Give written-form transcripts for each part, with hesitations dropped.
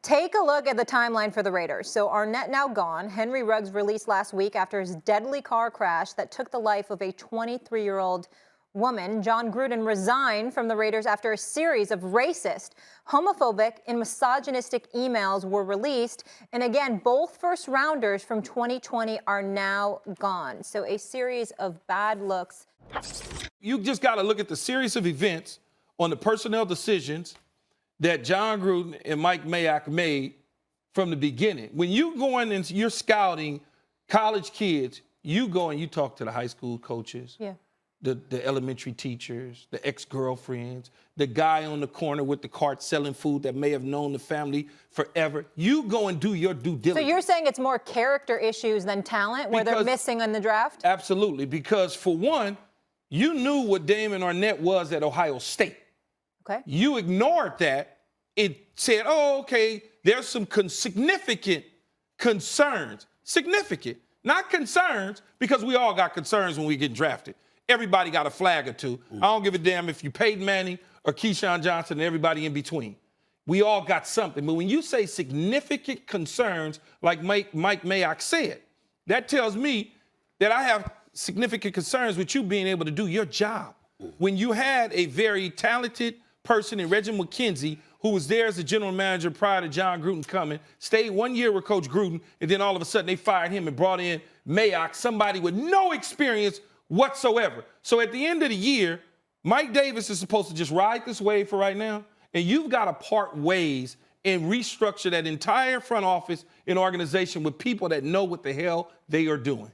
Take a look at the timeline for the Raiders. So Arnette now gone. Henry Ruggs released last week after his deadly car crash that took the life of a 23-year-old woman. Jon Gruden resigned from the Raiders after a series of racist, homophobic, and misogynistic emails were released. And again, both first-rounders from 2020 are now gone. So a series of bad looks. You just got to look at the series of events on the personnel decisions that Jon Gruden and Mike Mayock made from the beginning. When you go in and you're scouting college kids, you go and you talk to the high school coaches, the elementary teachers, the ex-girlfriends, the guy on the corner with the cart selling food that may have known the family forever. You go and do your due diligence. So you're saying it's more character issues than talent, where they're missing in the draft? Absolutely, because for one, you knew what Damon Arnette was at Ohio State. Okay. You ignored that. It said, oh, okay, there's some significant concerns. Significant. Not concerns, because we all got concerns when we get drafted. Everybody got a flag or two. I don't give a damn if you Peyton Manning or Keyshawn Johnson and everybody in between. We all got something. But when you say significant concerns, like Mike Mayock said, that tells me that I have significant concerns with you being able to do your job. When you had a very talented person in Reggie McKenzie, who was there as a general manager prior to Jon Gruden coming, stayed 1 year with Coach Gruden, and then all of a sudden they fired him and brought in Mayock, somebody with no experience whatsoever. So at the end of the year, Mike Davis is supposed to just ride this wave for right now, and you've got to part ways and restructure that entire front office and organization with people that know what the hell they are doing.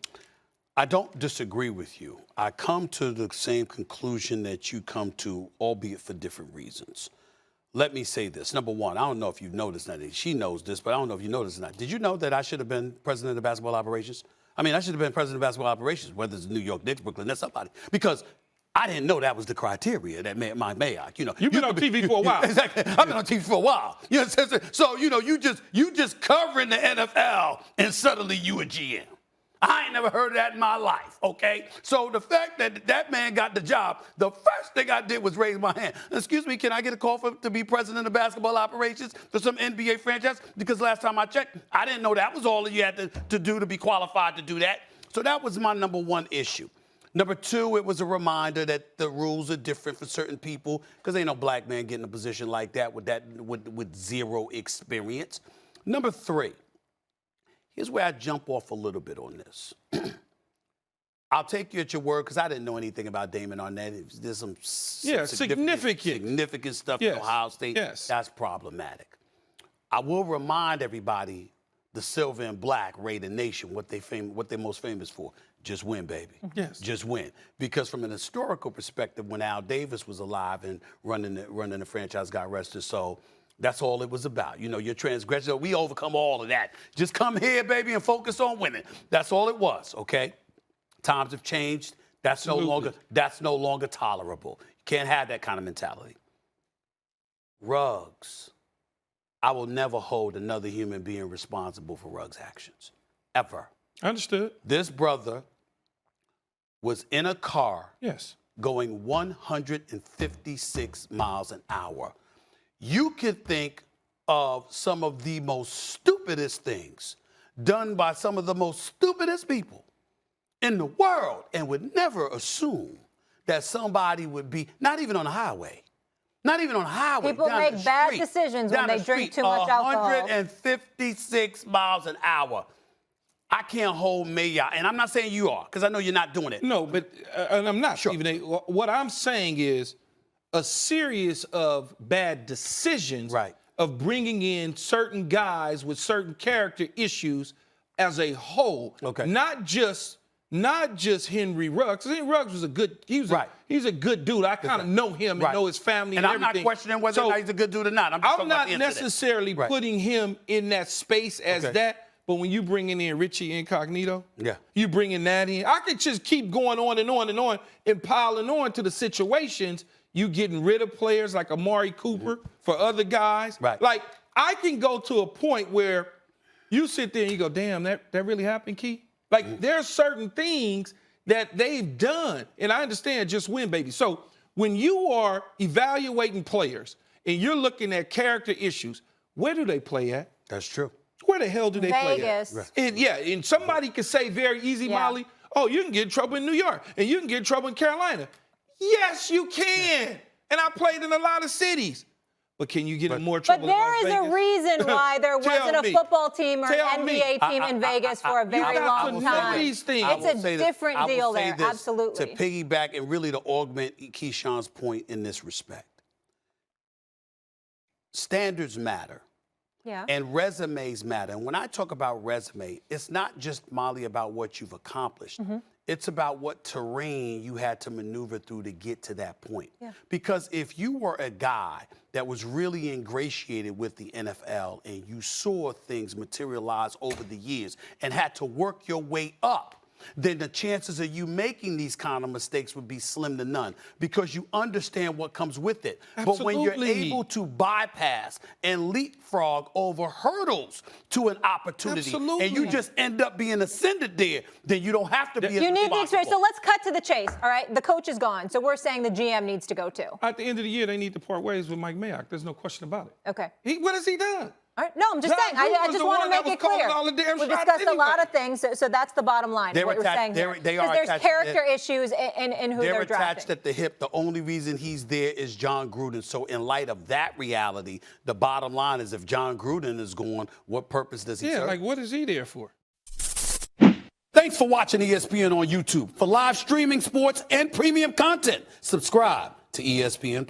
I don't disagree with you. I come to the same conclusion that you come to, albeit for different reasons. Let me say this. Number one, I don't know if you've noticed that. She knows this, but I don't know if you noticed or not. Did you know that I should have been president of basketball operations? I mean, I should have been president of basketball operations, whether it's New York Knicks, Brooklyn Nets, somebody. Because I didn't know that was the criteria that made my Mayock. You know, you've been on TV for a while. Exactly. I've been on TV for a while. You know, so you know, you just covering the NFL, and suddenly you a GM. I ain't never heard of that in my life, okay? So the fact that that man got the job, the first thing I did was raise my hand. Excuse me, can I get a call to be president of basketball operations for some NBA franchise? Because last time I checked, I didn't know that was all you had to do to be qualified to do that. So that was my number one issue. Number two, it was a reminder that the rules are different for certain people, because ain't no black man getting a position like that with zero experience. Number three, here's where I jump off a little bit on this. I'll take you at your word, because I didn't know anything about Damon Arnette. There's some significant stuff in Ohio State. That's problematic. I will remind everybody, the silver and black Raider Nation, what they're most famous for. Just win, baby. Yes. Just win. Because from an historical perspective, when Al Davis was alive and running the franchise, got arrested, so that's all it was about. You know, your transgression, we overcome all of that. Just come here, baby, and focus on winning. That's all it was, okay? Times have changed. That's no longer tolerable. You can't have that kind of mentality. Ruggs. I will never hold another human being responsible for Ruggs' actions. Ever. Understood. This brother was in a car going 156 miles an hour. You could think of some of the most stupidest things done by some of the most stupidest people in the world and would never assume that somebody would be, not even on the highway. Not even on the highway. People make bad decisions when they drink too much alcohol. 156 miles an hour. I can't hold Mayock, and I'm not saying you are, because I know you're not doing it. No, but and I'm not. Stephen A. What I'm saying is a series of bad decisions of bringing in certain guys with certain character issues as a whole. Okay. Not just Henry Ruggs. Henry Ruggs was a good, he's a good dude. I kind of know him and know his family and everything. I'm not questioning whether or not he's a good dude or not. I'm not necessarily putting him in that space as that. But when you bringing in Richie Incognito, you bringing that in. I could just keep going on and on and on and piling on to the situations. You getting rid of players like Amari Cooper for other guys. Like, I can go to a point where you sit there and you go, damn, that really happened, Key? Like, there's certain things that they've done, and I understand just win, baby. So when you are evaluating players and you're looking at character issues, Where do they play at? That's true. Where the hell do they play at? Vegas. And somebody could say very easy, Molly, oh, you can get in trouble in New York, and you can get in trouble in Carolina. Yes, you can. And I played in a lot of cities. But can you get in more trouble But in Las there is Vegas? a reason why there wasn't a football team or an NBA team in Vegas for a very long time. These things. It's a different deal there, this absolutely. To piggyback and really to augment Keyshawn's point in this respect. Standards matter. Yeah. And resumes matter. And when I talk about resume, it's not just, Molly, about what you've accomplished. It's about what terrain you had to maneuver through to get to that point. Yeah. Because if you were a guy that was really ingratiated with the NFL and you saw things materialize over the years and had to work your way up, then the chances of you making these kind of mistakes would be slim to none because you understand what comes with it. Absolutely. But when you're able to bypass and leapfrog over hurdles to an opportunity and you just end up being ascended there, then you don't have to be You need the experience. So responsible. let's cut to the chase, all right? The coach is gone, so we're saying the GM needs to go too. At the end of the year, they need to part ways with Mike Mayock. There's no question about it. Okay. What has he done? All right. No, I'm just Jon saying. I Gruden was just the want to one that make was it clear. calling all the damn We shots discussed a lot anyway. of things, so that's the bottom line. They're What we're attached- saying they're- here. they are Because there's attached- character issues in who They're they're attached drafting. at the hip. The only reason he's there is Jon Gruden. So in light of that reality, the bottom line is if Jon Gruden is gone, what purpose does he serve? Like, what is he there for? Thanks for watching ESPN on YouTube. For live streaming, sports, and premium content, subscribe to ESPN+.